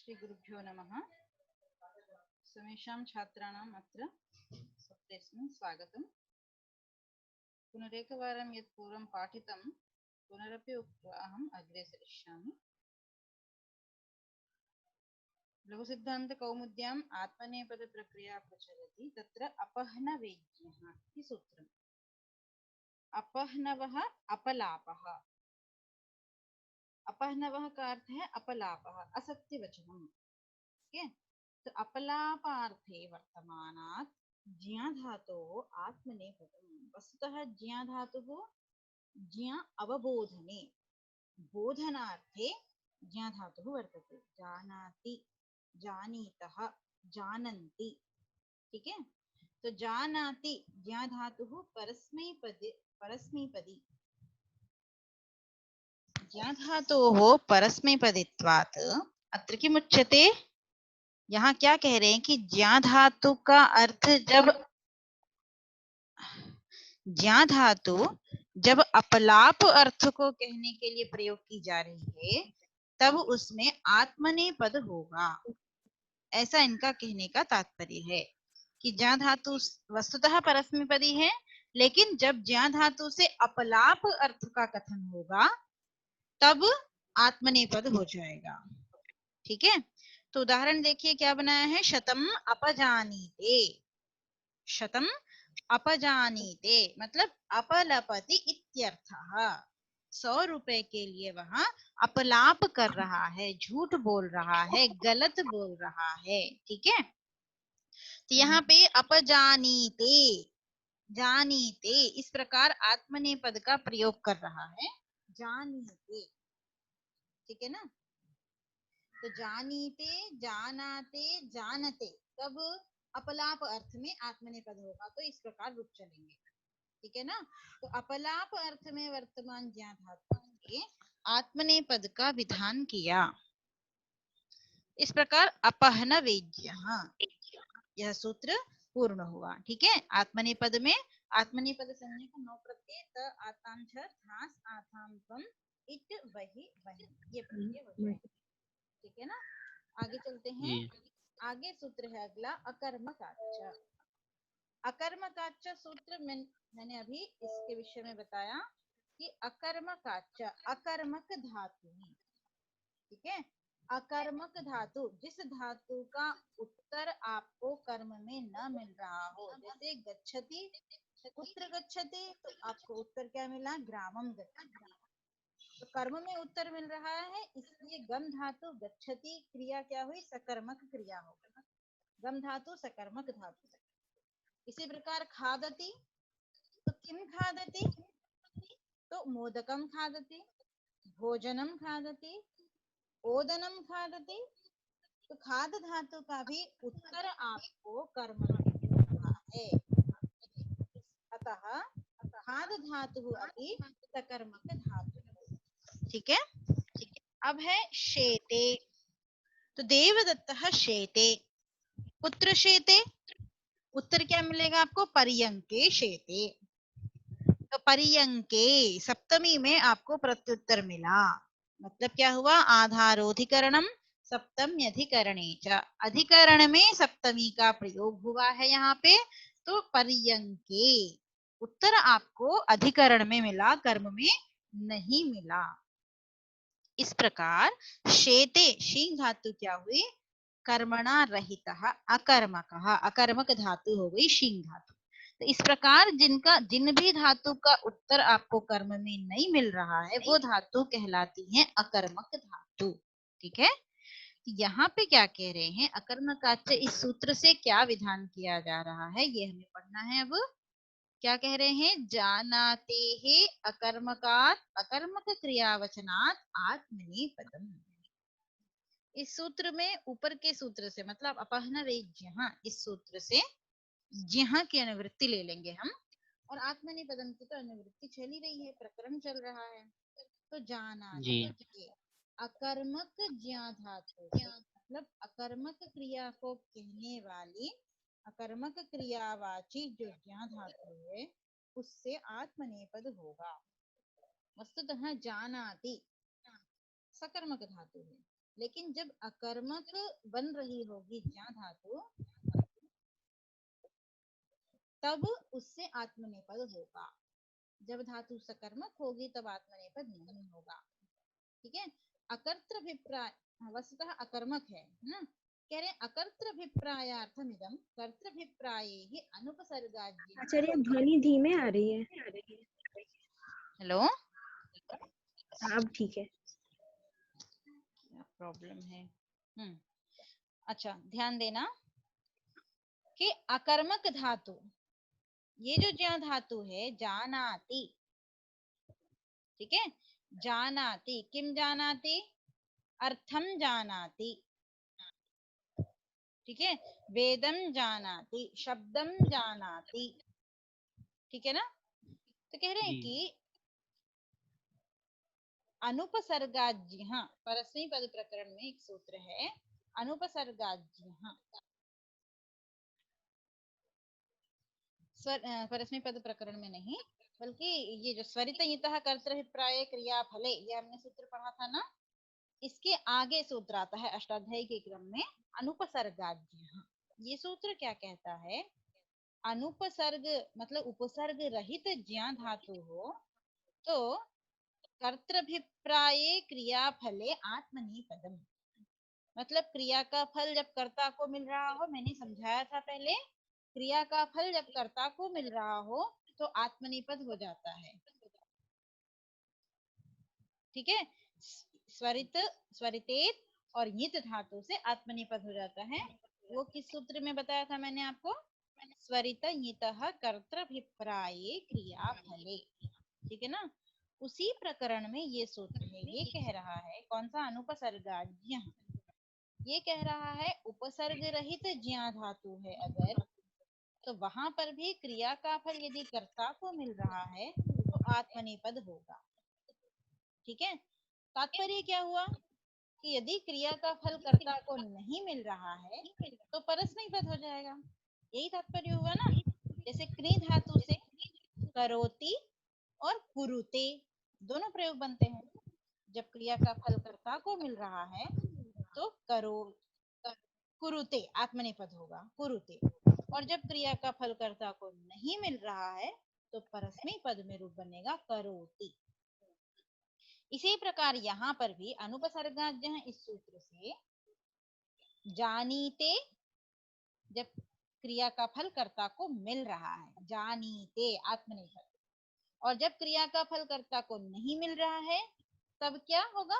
श्री गुरुभ्यो नमः। समेषां छात्राणाम् अत्र सत्रेऽस्मिन् स्वागतम्। पुनरेकवारं यत् पूर्वं पाठितं पुनरपि उक्त्वा अहम् अग्रे सरिष्यामि। लघुसिद्धान्तकौमुद्याम् आत्मनेपदप्रक्रिया प्रचलति। तत्र अपह्नवेद्यः इति सूत्रम्। अपह्नवः अपलापः। अपह्नवः का अर्थ है अपलापः, असत्यवचनम्। ओके, तो अपलापार्थे वर्तमानात् ज्ञा धातोः आत्मनेपदम्। वस्तुतः ज्ञा धातुः ज्ञा अवबोधने बोधनार्थे ज्ञा धातुः वर्तते। जानाति, जानीतः, जानन्ति। ठीक है, तो जानाति ज्ञा धातुः परस्मैपदी ज्ञा धातोः परस्मैपदित्वात् अत्र किमुच्यते। यहाँ क्या कह रहे हैं कि ज्ञा धातु का अर्थ ज्ञा धातु जब अपलाप अर्थ को कहने के लिए प्रयोग की जा रही है तब उसमें आत्मनेपद होगा, ऐसा इनका कहने का तात्पर्य है कि ज्ञा धातु वस्तुतः परस्मैपदी है, लेकिन जब ज्ञा धातु से अपलाप अर्थ का कथन होगा तब आत्मनेपद हो जाएगा। ठीक है, तो उदाहरण देखिए क्या बनाया है। शतम अपजानीते, शतम अपजानीते मतलब अपलपति इत्यर्थः। 100 रुपए के लिए वहां अपलाप कर रहा है, झूठ बोल रहा है, गलत बोल रहा है। ठीक है, तो यहाँ पे अपजानीते, जानीते इस प्रकार आत्मनेपद का प्रयोग कर रहा है। जानीते, ठीक है ना। तो जानीते, जानाते, जानते कब अपलाप अर्थ में आत्मनेपद होगा तो इस प्रकार रूप चलेंगे। ठीक है ना, तो अपलाप अर्थ में वर्तमान ज्ञा धातु के आत्मनेपद का विधान किया। इस प्रकार अपहनवेद्य यह सूत्र पूर्ण हुआ। ठीक है, आत्मनेपद में आत्मनेपद संज्ञा का 9 प्रत्यय त आताम छ धास आथाम त्वम इट वही वही ये प्रत्यय हो जाएगा। ठीक है ना, आगे चलते हैं। आगे सूत्र है अगला अकर्मकाच्च। अकर्मकाच्च सूत्र मैंने अभी इसके विषय में बताया कि अकर्मकाच्च अकर्मक धातु। ठीक है, अकर्मक धातु जिस धातु का उत्तर आपको कर्म में न मिल रहा हो, जैसे गच्छति, कुत्र गच्छति, तो आपको उत्तर क्या मिला, ग्रामम गच्छति। तो कर्म में उत्तर मिल रहा है, इसलिए गम धातु गच्छति क्रिया क्या हुई, सकर्मक क्रिया हो गई। गम धातु सकर्मक धातु। इसी प्रकार खादति, तो किम खादति, तो मोदकम खादति, भोजनम खादति, ओदनम खादति। तो खाद धातु का भी उत्तर आपको कर्म में मिल रहा है, अतः खाद धातु अभी सकर्मक धातु। ठीक है, अब है शेते। तो देवदत्तः शेते, कुत्र शेते, उत्तर क्या मिलेगा आपको, पर्यंके शेते। तो पर्यंके सप्तमी में आपको प्रत्युत्तर मिला, मतलब क्या हुआ, आधारोधिकरणम सप्तम्यधिकरणे च, अधिकरण में सप्तमी का प्रयोग हुआ है यहाँ पे। तो पर्यंके उत्तर आपको अधिकरण में मिला, कर्म में नहीं मिला। इस प्रकार शेते शीं धातु क्या हुई, कर्मणा रहितः अकर्मकः, अकर्मक धातु हो गई शीं धातु। तो इस प्रकार जिन भी धातु का उत्तर आपको कर्म में नहीं मिल रहा है वो धातु कहलाती है अकर्मक धातु। ठीक है, यहाँ पे क्या कह रहे हैं, अकर्मकाच्च इस सूत्र से क्या विधान किया जा रहा है ये हमें पढ़ना है। अब क्या कह रहे हैं, जानाते हे अकर्मकात् अकर्मक क्रियावचनात् आत्मनेपदम्। इस सूत्र में ऊपर के सूत्र से मतलब अपहनवेज्य, इस सूत्र से ज्ञ की अनुवृत्ति ले लेंगे हम, और आत्मनेपदम की तो अनुवृत्ति चल ही रही है, प्रकरण चल रहा है। तो जानाति अकर्मक ज्ञा धातु से मतलब अकर्मक क्रिया को कहने वाली अकर्मक क्रियावाची जो ज्ञा धातु है उससे आत्मनेपद होगा। वस्तुतः जानाति सकर्मक धातु है, लेकिन जब अकर्मक बन रही होगी ज्या धातु, तब उससे आत्मनेपद होगा। जब धातु सकर्मक होगी तब आत्मनेपद नहीं होगा। ठीक है। अकर्तृभिप्राय वस्तुतः अकर्मक है ना। कह रहे अकर्तृभिप्रायार्थम इदम कर्तृभिप्राये ही अनुपसर्गाद्य। आचार्य ध्वनि धीमे आ रही है। हेलो, अब ठीक है। क्या प्रॉब्लम है? अच्छा, ध्यान देना कि अकर्मक धातु, ये जो ज्या धातु है, जानाति, ठीक है, जानाति, किम जानाति, अर्थम जानाति, ठीक है, वेदम जानाति, शब्दम जानाति, ठीक है ना। तो कह रहे हैं कि अनुपसर्गाज्य, परस्मै पद प्रकरण में एक सूत्र है अनुपसर्गाज्य, परस्मै पद प्रकरण में नहीं, बल्कि ये जो स्वरितयितः कर्तृभिप्राये क्रियाफले, ये हमने सूत्र पढ़ा था ना, इसके आगे सूत्र आता है अष्टाध्यायी के क्रम में अनुपसर्गाज्य। ये सूत्र क्या कहता है? अनुपसर्ग मतलब उपसर्ग रहित ज्या धातु हो तो कर्तृभिप्राये क्रियाफले आत्मनेपदम, मतलब क्रिया का फल जब कर्ता को मिल रहा हो, मैंने समझाया था पहले, क्रिया का फल जब कर्ता को मिल रहा हो तो आत्मनेपद हो जाता है। ठीक है। स्वरित, स्वरितेत और यित धातु से आत्मनेपद हो जाता है। वो किस सूत्र में बताया था मैंने आपको? स्वरित यितः कर्तृभिप्राये क्रियाफले, ठीक है ना। उसी प्रकरण में ये सूत्र है, ये कह रहा है कौन सा? अनुपसर्गाज्य। ये कह रहा है उपसर्ग रहित ज्या धातु है अगर, तो वहां पर भी क्रिया का फल यदि कर्ता को मिल रहा है तो आत्मनेपद होगा। ठीक है। तात्पर्य क्या हुआ कि यदि क्रिया का फल कर्ता को नहीं मिल रहा है तो परस्मै पद हो जाएगा। यही तात्पर्य हुआ ना। जैसे क्री धातु से करोति और कुरुते दोनों प्रयोग बनते हैं। जब क्रिया का फल कर्ता को मिल रहा है तो करो, कुरुते आत्मनेपद होगा, कुरुते। और जब क्रिया का फल कर्ता को नहीं मिल रहा है तो परस्मै पद में रूप बनेगा करोति। इसी प्रकार यहाँ पर भी अनुपसर्गाद्य है इस सूत्र से जानीते, जब क्रिया का फल कर्ता को मिल रहा है, जानीते आत्मनेपद, और जब क्रिया का फल कर्ता को नहीं मिल रहा है तब क्या होगा?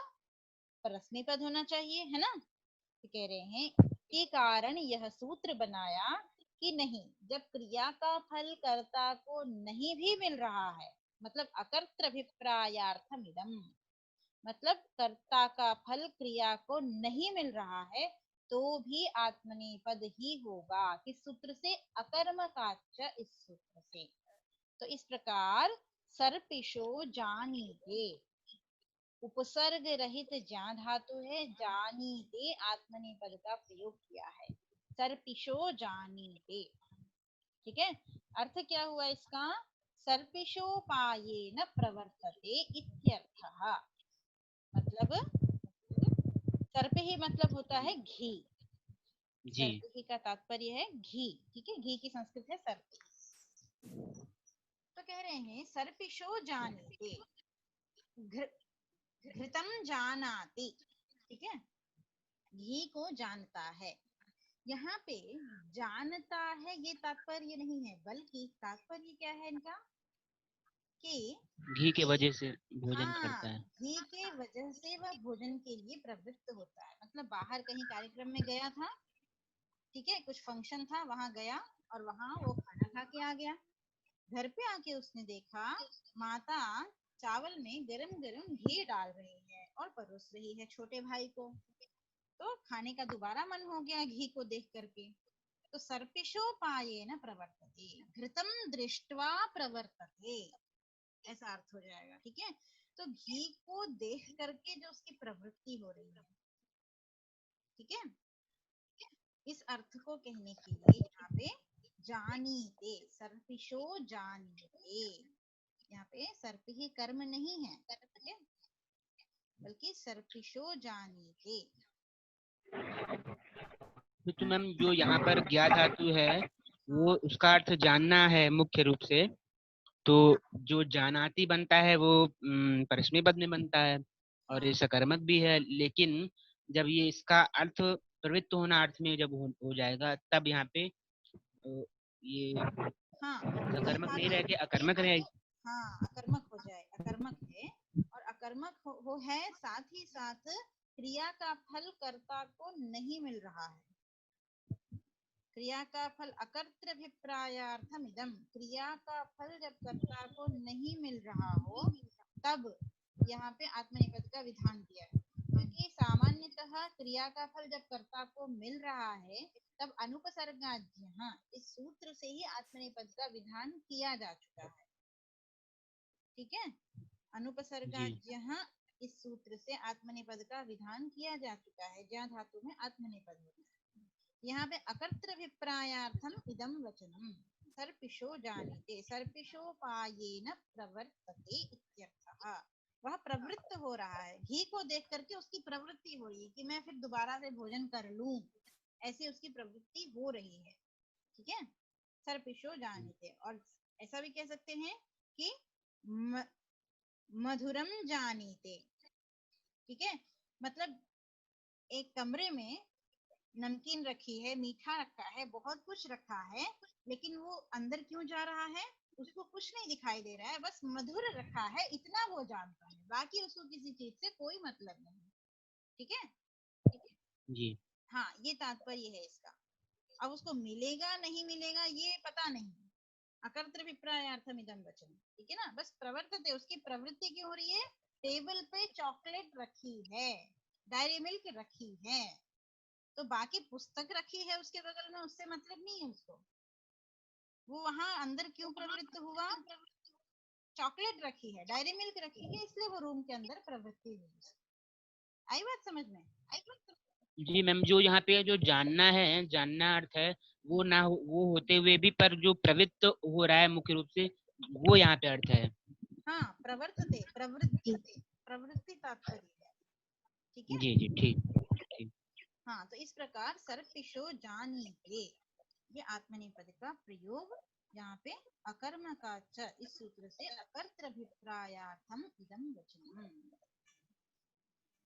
परस्मै पद होना चाहिए, है ना। तो कह रहे हैं के कारण यह सूत्र बनाया कि नहीं, जब क्रिया का फल कर्ता को नहीं भी मिल रहा है, मतलब अकर्तृभिप्रायार्थमिदम, मतलब कर्ता का फल क्रिया को नहीं मिल रहा है तो भी आत्मनेपद ही होगा। किस सूत्र से? अकर्मकाच्च इस सूत्र से। तो इस प्रकार सर्पिशो जानीते, उपसर्ग रहित ज्या धातु है, जानीते आत्मनेपद का प्रयोग किया है, सर्पिशो जानीते। ठीक है। अर्थ क्या हुआ इसका? सर्पिशोपायेन प्रवर्तते इत्यर्थः, मतलब सर्प ही मतलब होता है घी, सर्प ही का तात्पर्य है घी। ठीक है, घी की संस्कृत है सर्प। तो कह रहे हैं सर्पिशो जानीते, घृतम जानाति, ठीक है, घी को जानता है। यहाँ पे जानता है ये तात्पर्य नहीं है, बल्कि तात्पर्य क्या है इनका कि घी के वजह से भोजन करता है। घी के वजह से वह भोजन के लिए प्रवृत्त होता है। मतलब बाहर कहीं कार्यक्रम में गया था, ठीक है, कुछ फंक्शन था, वहां गया और वहां वो खाना खा के आ गया। घर पे आके उसने देखा माता चावल में गरम गरम घी डाल रही है और परोस रही है छोटे भाई को। तो खाने का दोबारा मन हो गया घी को देख करके। तो सर्पिशोपायेन प्रवर्तते, घृतम दृष्ट्वा प्रवर्तते, ऐसा अर्थ हो जाएगा। ठीक है। तो घी को देख करके जो उसकी प्रवृत्ति हो रही है, ठीक है, इस अर्थ को कहने के लिए यहाँ पे जानीते, सर्पिशो जानीते, यहाँ पे सर्प ही कर्म नहीं है, ठीक है, बल्कि सर्पिशो जानीते। तो मैम जो यहाँ पर ज्ञा धातु है वो उसका अर्थ जानना है मुख्य रूप से, तो जो जानाति बनता है वो परस्मै पद में बनता है और ये सकर्मक भी है, लेकिन जब ये इसका अर्थ प्रवृत्त होना अर्थ में जब हो जाएगा तब यहाँ पे ये हाँ सकर्मक नहीं रह के ये अकर्मक रहे। हाँ अकर्मक हो जाए, अकर्मक है और अकर्मक हो है, साथ ही साथ क्रिया का फल कर्ता को नहीं मिल रहा है। क्रिया का फल अकर्तृभिप्रायार्थम इदम, क्रिया का फल जब कर्ता को नहीं मिल रहा हो तब यहाँ पे आत्मनेपद का विधान किया है, क्योंकि सामान्यतः क्रिया का फल जब कर्ता को मिल रहा है तब अनुपसर्गाद्यः इस सूत्र से ही आत्मनेपद का विधान किया जा चुका है। ठीक है, अनुपसर्गाद्यः इस सूत्र से आत्मनेपद का विधान किया जा चुका है, ज्ञा धातु में आत्मनेपद होता है। यहाँ पे अकर्तृभिप्रायार्थम इदम वचनम सर्पिशो जानीते, सर्पिशोपायेन प्रवर्तते इत्यर्थः। वह प्रवृत्त हो रहा है, घी को देख करके उसकी प्रवृत्ति हो रही है कि मैं फिर दोबारा से भोजन कर लूं, ऐसी उसकी प्रवृत्ति हो रही है। ठीक है, सर्पिशो जानीते। और ऐसा भी कह सकते हैं कि मधुरम जानीते। ठीक है, मतलब एक कमरे में नमकीन रखी है, मीठा रखा है, बहुत कुछ रखा है, लेकिन वो अंदर क्यों जा रहा है, उसको कुछ नहीं दिखाई दे रहा है, बस मधुर रखा है इतना वो जानता है, बाकी उसको किसी चीज से कोई मतलब नहीं। ठीक है जी हाँ, ये तात्पर्य है इसका। अब उसको मिलेगा नहीं मिलेगा ये पता नहीं, अकर्तृभिप्रायार्थम इदम वचन। ठीक है ना, बस प्रवर्तते, उसकी प्रवृत्ति क्यों हो रही है, टेबल पे चॉकलेट रखी है, डायरी मिल्क रखी है, तो बाकी पुस्तक रखी है उसके बगल में, उससे मतलब नहीं है उसको। वो वहां अंदर क्यों प्रवृत्त हुआ, चॉकलेट रखी है, डायरी मिल्क रखी है, इसलिए वो रूम के अंदर प्रवृत्ति हुई। आई बात समझ में? जी मैम, जो यहाँ पे जो जानना है, जानना अर्थ है वो ना वो होते हुए भी पर जो प्रवृत्त हो रहा है मुख्य रूप से वो यहाँ पे अर्थ है। हाँ, प्रवर्तते, प्रवृत्ति, प्रवृत्ति तात्पर्य है। ठीक है जी जी ठीक। हाँ, तो इस प्रकार सर्पिशो जानीते, ये आत्मनेपद का प्रयोग यहाँ पे अकर्म का च इस सूत्र से अकर्तृभिप्रायार्थम इदम वचनम।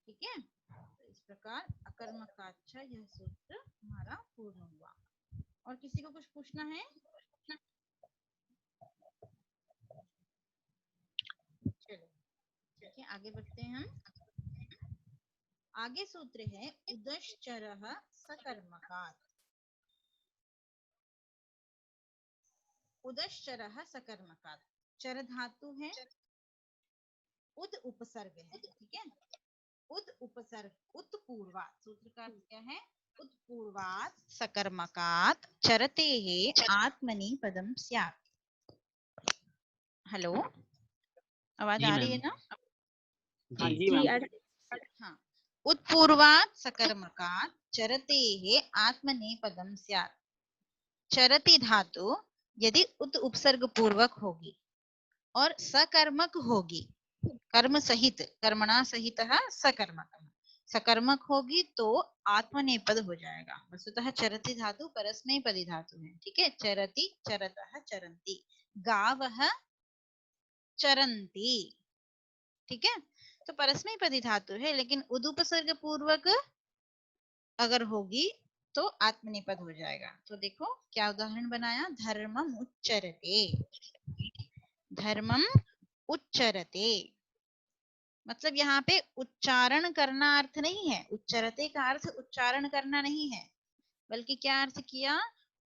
ठीक है, तो इस प्रकार अकर्म का च यह सूत्र हमारा पूर्ण हुआ। और किसी को कुछ पूछना है? चलो ठीक है, आगे बढ़ते हैं हम। आगे सूत्र है उदश्चरः सकर्मकात्। उदश्चरः सकर्मकात्, चर धातु है, उद उपसर्ग है। ठीक है, उद उपसर्ग, उत्पूर्वात्, सूत्र का अर्थ क्या है, उत्पूर्वात् सकर्मकात् चरतेः आत्मनि पदम स्यात्। हेलो, आवाज जी आ मैम। रही है ना? जी जी हाँ, उत्पूर्वात् सकर्मकात् चरतेः आत्मनि पदम स्यात्। चरति धातु यदि उत उपसर्ग पूर्वक होगी और सकर्मक होगी, कर्म सहित, कर्मणा सहित सकर्मक, सकर्मक होगी तो आत्मनेपद हो जाएगा। वस्तुतः चरति धातु परस्मैपदी धातु है। ठीक है, चरति, चरतः, चरन्ति, गावः चरन्ति। ठीक है, तो परस्मैपदी धातु है, लेकिन उदुपसर्ग पूर्वक अगर होगी तो आत्मनेपद हो जाएगा। तो देखो क्या उदाहरण बनाया, धर्मम उच्चरते, धर्मम उच्चरते, मतलब यहाँ पे उच्चारण करना अर्थ नहीं है, उच्चरते का अर्थ उच्चारण करना नहीं है, बल्कि क्या अर्थ किया,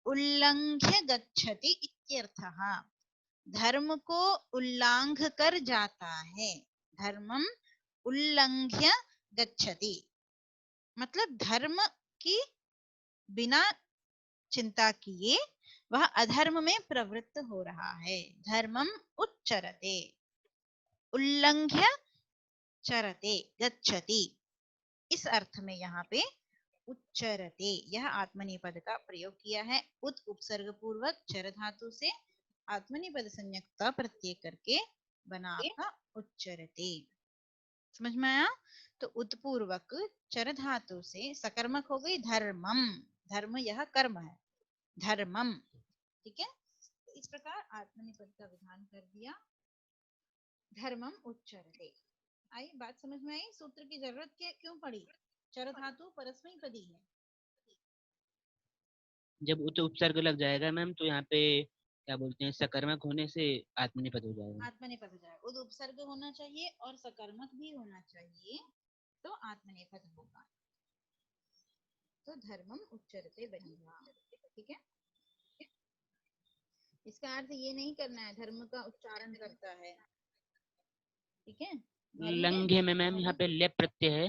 उल्लंघ्य गच्छति इत्यर्थः, धर्म को उल्लांघ कर जाता है, धर्मम उल्लंघ्य गच्छति, मतलब धर्म की बिना चिंता किए वह अधर्म में प्रवृत्त हो रहा है। धर्मम उच्चरते, उल्लंघ्य चरते, गच्छति, इस अर्थ में यहाँ पे उच्चरते यह आत्मनेपद का प्रयोग किया है। उत उपसर्ग पूर्वक चर धातु से आत्मनेपद संज्ञक प्रत्यय करके बना आपका उच्चरते। समझ में आया? तो उत्पूर्वक चर धातु से सकर्मक हो गई धर्मम। धर्म यह कर्म है, धर्मम। ठीक है, इस प्रकार आत्मनेपद का विधान कर दिया। धर्मम उच्चरते। आई बात समझ में आई? सूत्र की जरूरत क्यों पड़ी? चर धातु परस्मैपदी है। जब उत उपसर्ग लग जाएगा मैम तो यहाँ पे क्या बोलते हैं, सकर्मक होने से आत्मनेपद हो जाएगा। आत्मनेपद हो जाएगा। उद उपसर्ग होना चाहिए और सकर्मक भी होना चाहिए, तो आत्मनेपद होगा। तो धर्मम उच्चरते बनेगा। ठीक है, इसका अर्थ ये नहीं करना है धर्म का उच्चारण करता है। ठीक है, लंघे में मैम यहाँ पे लेप प्रत्यय है।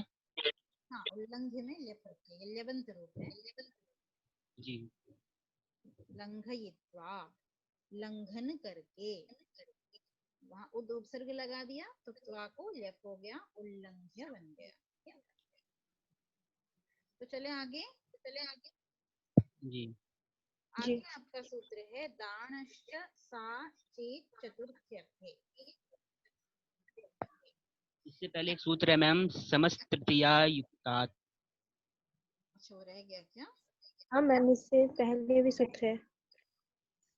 हाँ, उल्लंघ्य में लेप प्रत्यय, लेवंत रूप है जी। लंघयित्वा, लंघन करके, वहां उद उपसर्ग लगा दिया तो त्वा को लेप हो गया, उल्लंघ्य बन गया। तो चले आगे। जी। आगे आपका सूत्र है दानश्च सा चेत चतुर्थ्यर्थे। इससे पहले एक सूत्र है मैम, समस्त तृतीया युक्तात्। अच्छा, रह गया क्या? हाँ मैम, इससे पहले भी सूत्र है।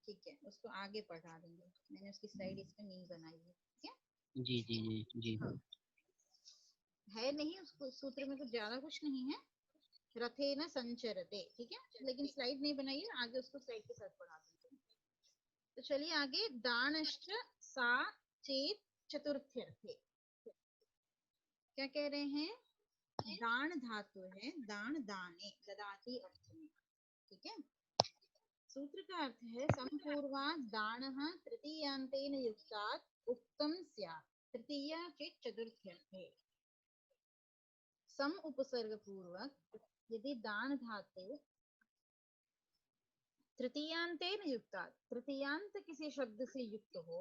ठीक है, उसको आगे पढ़ा देंगे, मैंने उसकी स्लाइड इस पे नहीं बनाई है। ठीक है, जी जी जी जी। हाँ। है नहीं उसको सूत्र में कुछ ज्यादा कुछ नहीं है, रथे न संचरते। ठीक है, लेकिन स्लाइड नहीं बनाई है, आगे उसको स्लाइड के साथ पढ़ा देंगे। तो चलिए आगे, दानश्च सा चेत चतुर्थ्यर्थे। क्या कह रहे हैं? दान धातु है, दान दाने, ददाति अर्थ में। ठीक है, सूत्र का अर्थ है संपूर्वात् दानः तृतीयांतेन युक्तात् उक्तम स्यात् तृतीया चेत् चतुर्थ्यर्थे। सम उपसर्ग पूर्वक यदि दान धातु तृतीयांतेन युक्तात्, तृतीयांत किसी शब्द से युक्त हो,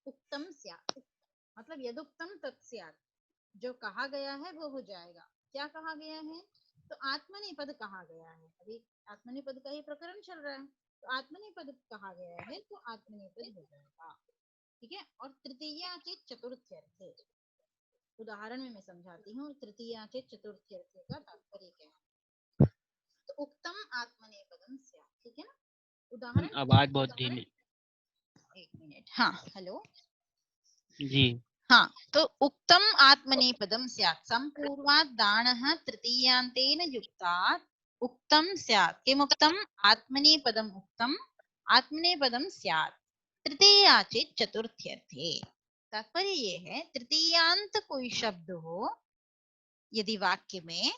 उक्तम स्यात् मतलब यदुक्तम तत्स्यात्, जो कहा गया है वो हो जाएगा। क्या कहा गया है? तो आत्मनेपद कहा गया है। अभी आत्मनेपद का ही प्रकरण चल रहा है, तो आत्मनेपद कहा गया है तो आत्मनेपद हो जाएगा। ठीक है, और तृतीया चेत चतुर्थ्यर्थे, उदाहरण में मैं समझाती हूँ तृतीया चेत चतुर्थ्यर्थे का तात्पर्य क्या है। तो उक्तम आत्मनेपदम स्यात्। ठीक है ना, उदाहरण। आवाज बहुत धीमी। एक मिनट, हाँ हेलो जी। हाँ, तो उक्तम आत्मनेपदम स्यात् संपूर्वात् दानः तृतीयांतेन युक्तात् उक्तम स्यात्। किमुक्तम? आत्मनेपदम उक्तम, आत्मनेपदम स्यात् तृतीया चेत् चतुर्थ्यर्थे। तात्पर्य ये है, तृतीयांत कोई शब्द हो, यदि वाक्य में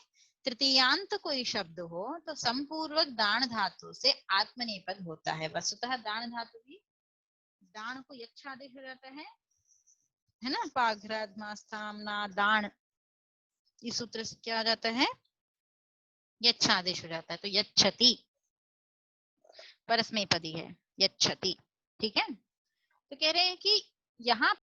तृतीयांत कोई शब्द हो तो संपूर्वक दान धातु से आत्मनेपद होता है। वस्तुतः दान धातु भी, दान को यच्छादेश हो जाता है ना, पाघ्राद्मास्तामना दान, इस सूत्र से क्या आ जाता है? यच्छादेश हो जाता है। तो यच्छति परस्मैपदी है, यच्छति। ठीक है, तो कह रहे हैं कि यहाँ